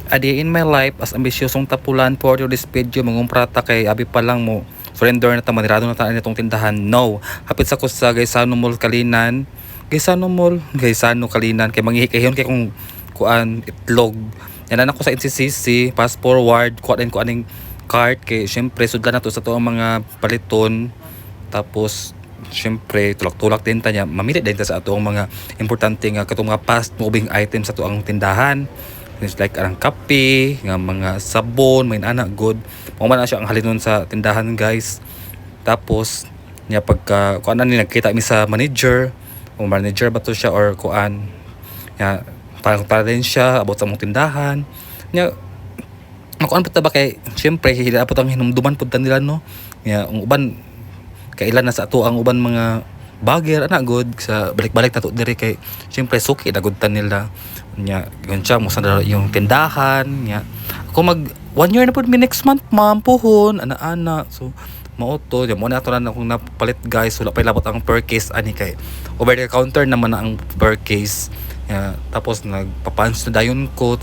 Adi in my life as ambisyosong tapulan for this video mangumprata kay abi pa lang mo surrender na ta manirado na ta itong tindahan. No, hapit sa ko sa Gaisano Mall Kalinan, Gaisano Kalinan kay manghihikayon kay kung kuan itlog yan na ko sa NCCC pass forward kuan aning cart kay syempre sudlan na to sa to ang mga paliton. Tapos syempre tulak-tulak din ta niya mamili din ta sa ato ang mga importante nga katong mga fast moving items sa to ang tindahan. It's like arang kape, nga mga sabon, may anak good. Mao na siya ang halinon sa tindahan, guys. Tapos niya pagka kuan ni nagkita mi sa manager, o manager ba to siya or kuan. Ya para din siya about sa mong tindahan. Nya kuan pa ta ba kay syempre hidapot ang hinumduman pud ta nila no. Ya ang uban kailan na sa ato ang uban mga bagger ana good sa balik-balik na to diri kay syempre suki na good ta nila nya yun siya mo sa yung tindahan nya ako mag 1 year na pud mi next month ma'am puhon ana so mao to mo na to na akong napalit guys wala pa labot ang per case ani kay over the counter naman na ang per case nya tapos nagpapunch na dayon ko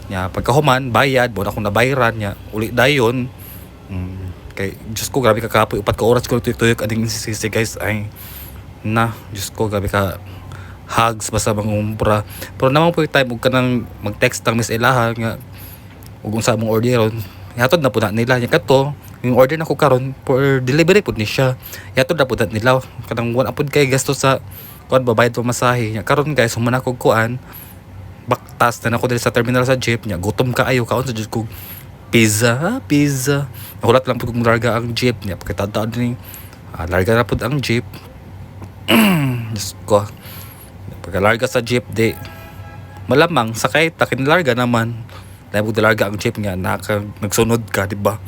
nya pagkahuman bayad mo na akong nabayran nya uli dayon kay Diyos ko grabe ka kapoy upat ka oras ko tuyok aning sisi guys ay na Diyos ko grabe ka hugs basta mangumpra pero naman po yung time ug kanang mag-text tang Miss Elaha nga ug unsa mong orderon yatod na po na nila nya kadto yung order na ko karon for delivery pud ni siya yatod na po na nila kanang wala pud kay gasto sa kuan babayad pa masahe nya karon guys human ako kuan baktas na ako diri sa terminal sa jeep nya gutom ka ayo kaon sa Diyos ko pizza nahulat lang pud kung larga ang jeep nya pagkatadaan ni larga na pud ang jeep Diyos ko pagkalarga sa jeep di malamang sakay takin larga naman dahil pag larga ang jeep nga nagsunod ka diba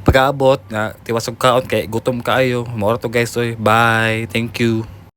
pagkaabot nga tiwasog kaon kay gutom kaayo maura to guys oy bye thank you.